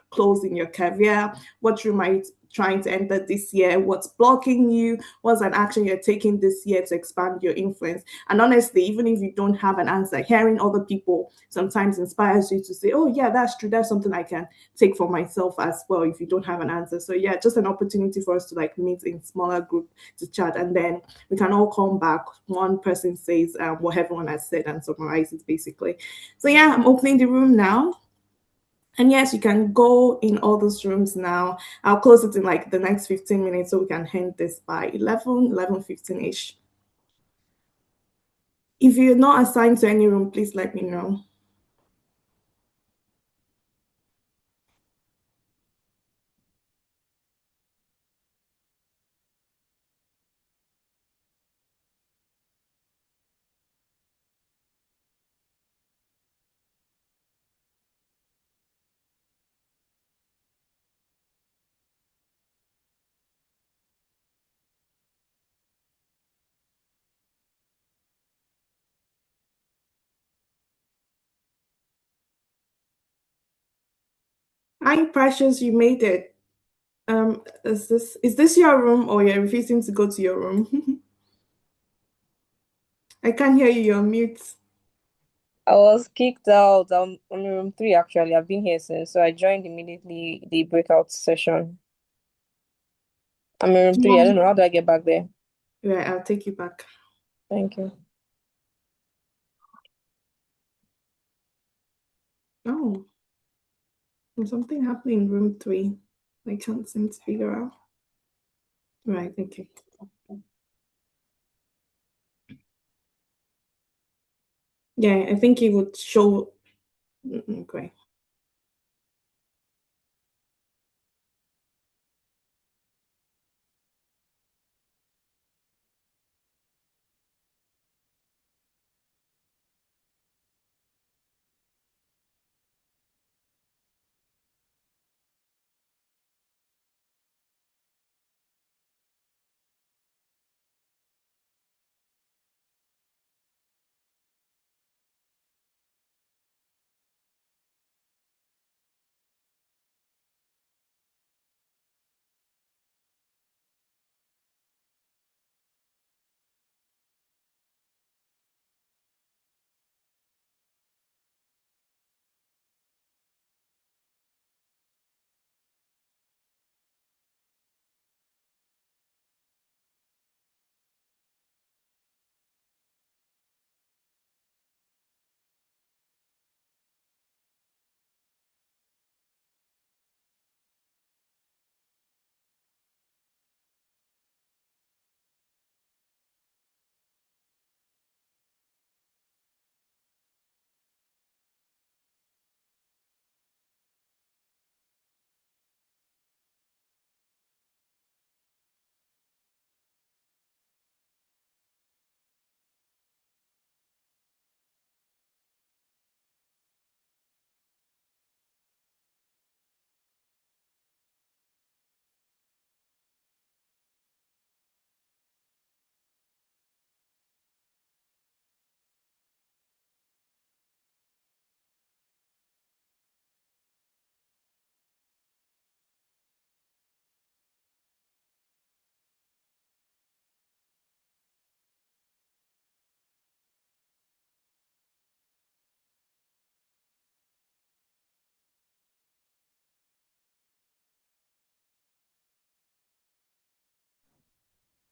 close in your career? What room are you trying to enter this year? What's blocking you? What's an action you're taking this year to expand your influence? And honestly, even if you don't have an answer, hearing other people sometimes inspires you to say, oh, yeah, that's true. That's something I can take for myself as well if you don't have an answer. So, yeah, just an opportunity for us to like meet in smaller group to chat. And then we can all come back. One person says what everyone has said and summarizes basically. So, yeah, I'm opening the room now. And yes, you can go in all those rooms now. I'll close it in like the next 15 minutes so we can end this by 11:15 ish. If you're not assigned to any room, please let me know. Hi, Precious, you made it. Is this your room or you're refusing to go to your room? I can't hear you, you're on mute. I was kicked out. I'm on room 3 actually. I've been here since, so I joined immediately the breakout session. I'm in room 3. I don't know. How do I get back there? Right, I'll take you back. Thank you. Oh, there's something happening in room 3. I can't seem to figure out. Right, okay. Yeah, I think it would show. Okay.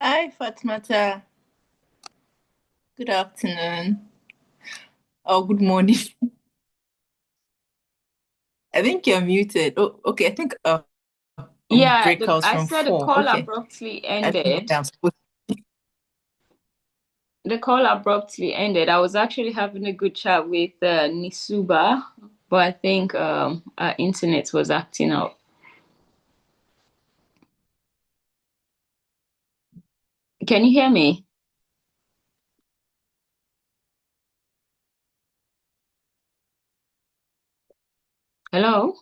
Hi, Fatmata. Good afternoon. Oh, good morning. I think you're muted. Oh, okay. I think Yeah, breakouts I from said the four. call Okay. abruptly I think ended. I'm supposed. The call abruptly ended. I was actually having a good chat with Nisuba, but I think our internet was acting up. Can you hear me? Hello?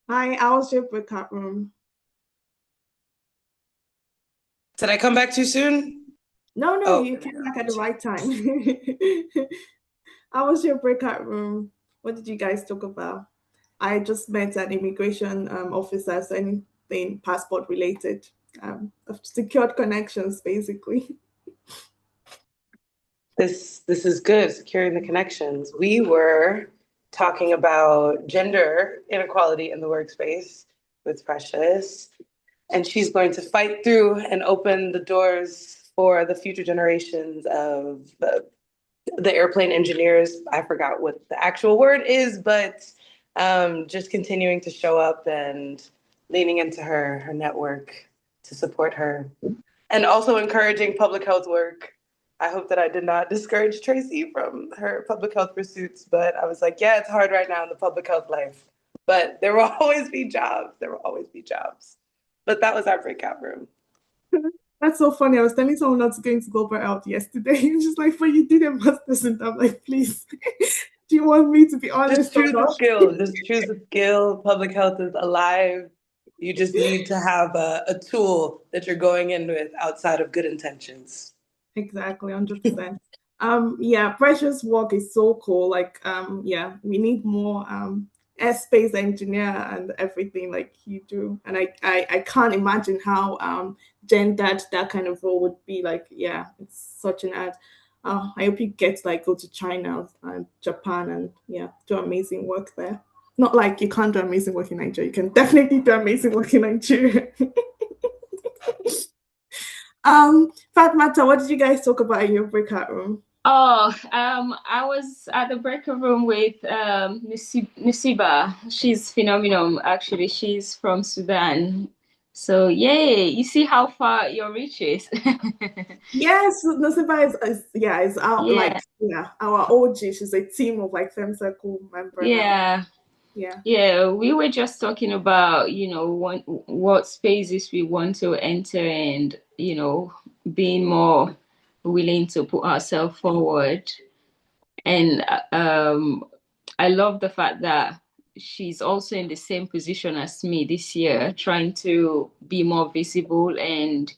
Hi, I was your breakout room. Did I come back too soon? No, Oh, you came back at the right time. How was your breakout room? What did you guys talk about? I just met an immigration officer, so anything passport related, secured connections, basically. this is good. Securing the connections. We were talking about gender inequality in the workspace with Precious, and she's going to fight through and open the doors for the future generations of the airplane engineers. I forgot what the actual word is, but just continuing to show up and leaning into her network to support her, and also encouraging public health work. I hope that I did not discourage Tracy from her public health pursuits, but I was like, yeah, it's hard right now in the public health life, but there will always be jobs. There will always be jobs. But that was our breakout room. That's so funny. I was telling someone not going to go out yesterday. She's like, but you did a master's, and I'm like, please, do you want me to be Just honest or choose a not? skill. Just choose a skill. Public health is alive. You just need to have a tool that you're going in with outside of good intentions. Exactly, 100%. Yeah, Precious work is so cool. Like, yeah, we need more airspace engineer and everything like you do. And I can't imagine how gendered that kind of role would be. Like, yeah, it's such an ad. I hope you get like go to China and Japan and yeah, do amazing work there. Not like you can't do amazing work in Nigeria. You can definitely do amazing work in Nigeria. Fatmata, what did you guys talk about in your breakout room? Oh, I was at the breaker room with Nusiba. She's phenomenal, actually. She's from Sudan. So, yay, you see how far your reach is. Yes, Nosiba is yeah, is out Yeah, like yeah, our OG. She's a team of like Femme Circle member now. yeah, Yeah. yeah. We were just talking about, what spaces we want to enter and, being more willing to put ourselves forward. And I love the fact that she's also in the same position as me this year, trying to be more visible and,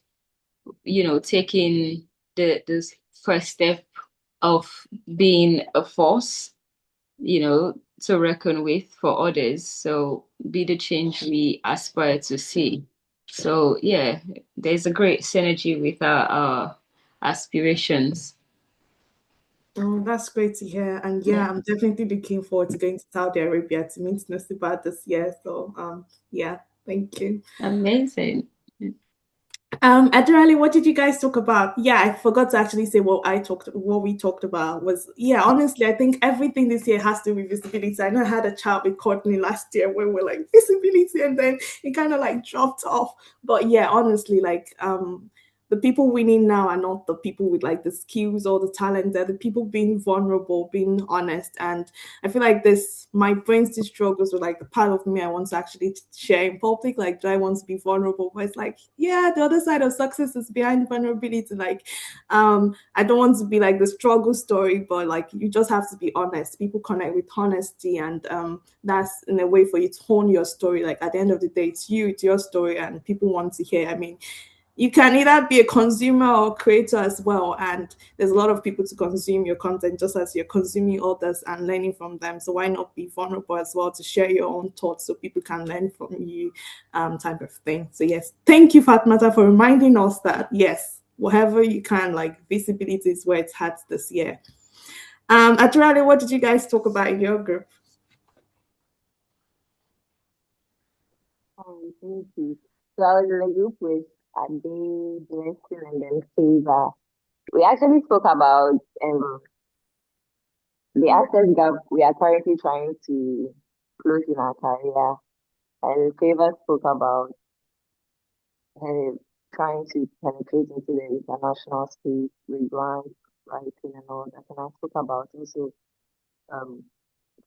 taking the first step of being a force, to reckon with for others. So be the change we aspire to see. So yeah, there's a great synergy with our aspirations. Oh, that's great to hear. And Yeah, yeah, I'm definitely looking forward to going to Saudi Arabia to meet Nosiba this year. So yeah, thank you. amazing. Adderley, what did you guys talk about? Yeah, I forgot to actually say what we talked about was yeah, honestly, I think everything this year has to be visibility. I know I had a chat with Courtney last year where we're like visibility and then it kind of like dropped off. But yeah, honestly, like the people winning now are not the people with like the skills or the talent. They're the people being vulnerable, being honest. And I feel like this, my brain still struggles with like the part of me I want to actually share in public. Like, do I want to be vulnerable? But it's like, yeah, the other side of success is behind vulnerability. Like, I don't want to be like the struggle story, but like, you just have to be honest. People connect with honesty, and that's in a way for you to hone your story. Like, at the end of the day, it's you, it's your story, and people want to hear. I mean, you can either be a consumer or creator as well, and there's a lot of people to consume your content just as you're consuming others and learning from them. So why not be vulnerable as well to share your own thoughts so people can learn from you, type of thing. So yes, thank you, Fatmata, for reminding us that yes, whatever you can, like visibility is where it's at this year. Adrali, what did you guys talk about in your group? Thank you. So I was in a group with Ade, Blessing, and then Favor. We actually spoke about the access gap we are currently trying to close in our career. And Favor spoke about uh, trying to penetrate into the international space with grants, writing, and all that. And I spoke about also um,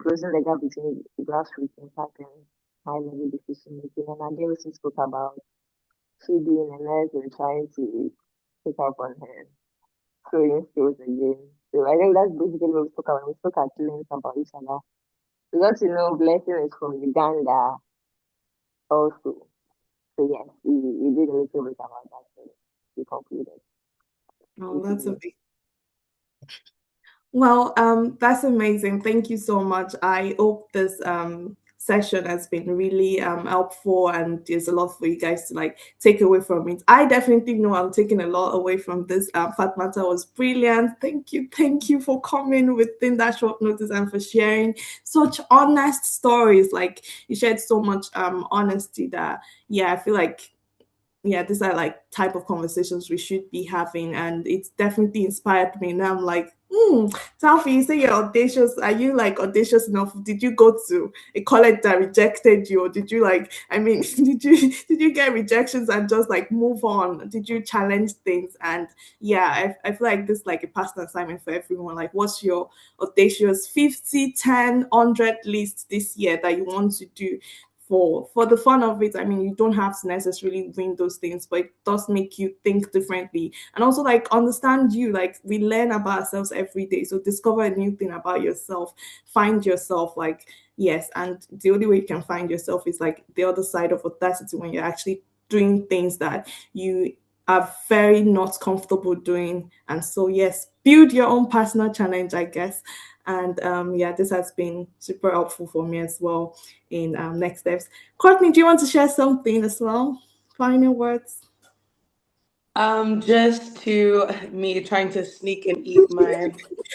closing the gap between grassroots impact and high level decision making. And I also spoke about she being a nurse and trying to pick up on her sewing skills again. So I think that's basically what we spoke about. We spoke at length about each other. We got to know Blessing is from Uganda. also. So yes, we did a little bit about that. So we concluded. Oh, that's a big. Well, that's amazing. Thank you so much. I hope this session has been really helpful, and there's a lot for you guys to like take away from it. I definitely know I'm taking a lot away from this. Fatmata was brilliant. Thank you for coming within that short notice and for sharing such honest stories. Like you shared so much honesty that yeah, I feel like yeah, these are like type of conversations we should be having, and it's definitely inspired me. Now I'm like, Taffy, you say you're audacious. Are you like audacious enough? Did you go to a college that rejected you, or did you like? I mean, did you get rejections and just like move on? Did you challenge things? And yeah, I feel like this is like a personal assignment for everyone. Like, what's your audacious 50, 10, 100 list this year that you want to do? For the fun of it. I mean, you don't have to necessarily win those things, but it does make you think differently and also like understand you. Like we learn about ourselves every day, so discover a new thing about yourself, find yourself. Like yes, and the only way you can find yourself is like the other side of audacity, when you're actually doing things that you are very not comfortable doing. And so yes, build your own personal challenge, I guess. And yeah, this has been super helpful for me as well in next steps. Courtney, do you want to share something as well? Final words. Just to me trying to sneak and eat my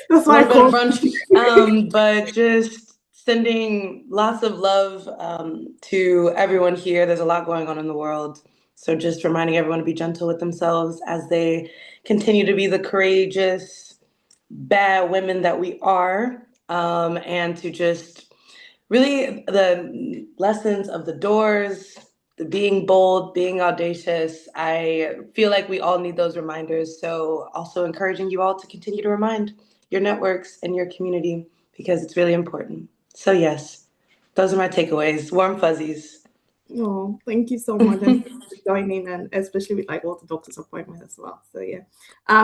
That's why I little bit of called. brunch, but just sending lots of love to everyone here. There's a lot going on in the world. So just reminding everyone to be gentle with themselves as they continue to be the courageous, bad women that we are, and to just really the lessons of the doors, the being bold, being audacious. I feel like we all need those reminders. So also encouraging you all to continue to remind your networks and your community because it's really important. So yes, those are my takeaways. Warm fuzzies. Oh, thank you so much, and thank you for joining, and especially with like all the doctor's appointment as well. So yeah,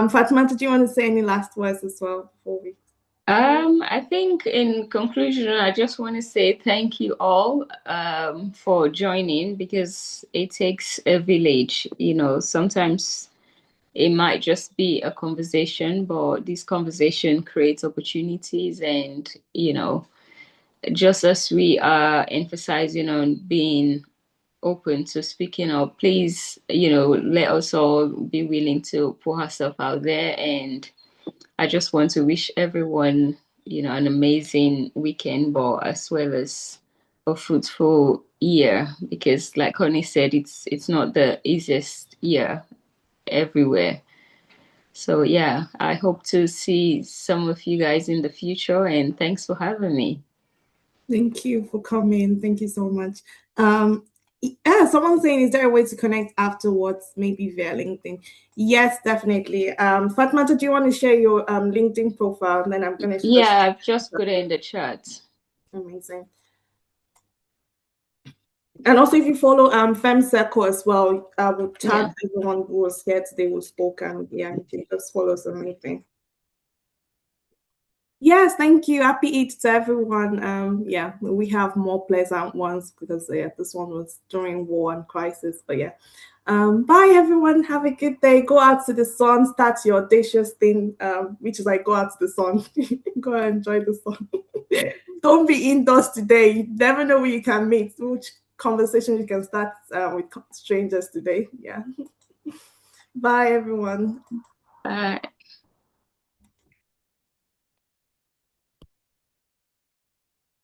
Fatima, did you want to say any last words as well before we? I think in conclusion, I just want to say thank you all for joining, because it takes a village. Sometimes it might just be a conversation, but this conversation creates opportunities. And, just as we are emphasizing on being open to speaking up, please, let us all be willing to put ourselves out there. And I just want to wish everyone, an amazing weekend, but as well as a fruitful year, because like Connie said, it's not the easiest year everywhere. So yeah, I hope to see some of you guys in the future, and thanks for having me. Thank you for coming. Thank you so much. Um, yeah, someone's saying, is there a way to connect afterwards, maybe via LinkedIn? Yes, definitely. Fatmata, do you want to share your LinkedIn profile? And then I'm going to just. Yeah, I've just put it in the chat. Amazing. And also, if you follow Femme Circle as well, I will tag Yeah. everyone who was here today who spoke, and yeah, you can just follow some anything. Yes, thank you. Happy Eid to everyone. Yeah, we have more pleasant ones because yeah, this one was during war and crisis. But yeah, bye everyone. Have a good day. Go out to the sun. Start your audacious thing, which is like go out to the sun. Go and enjoy the sun. Don't be indoors today. You never know where you can meet. Which conversation you can start with strangers today. Yeah. Bye everyone. Bye.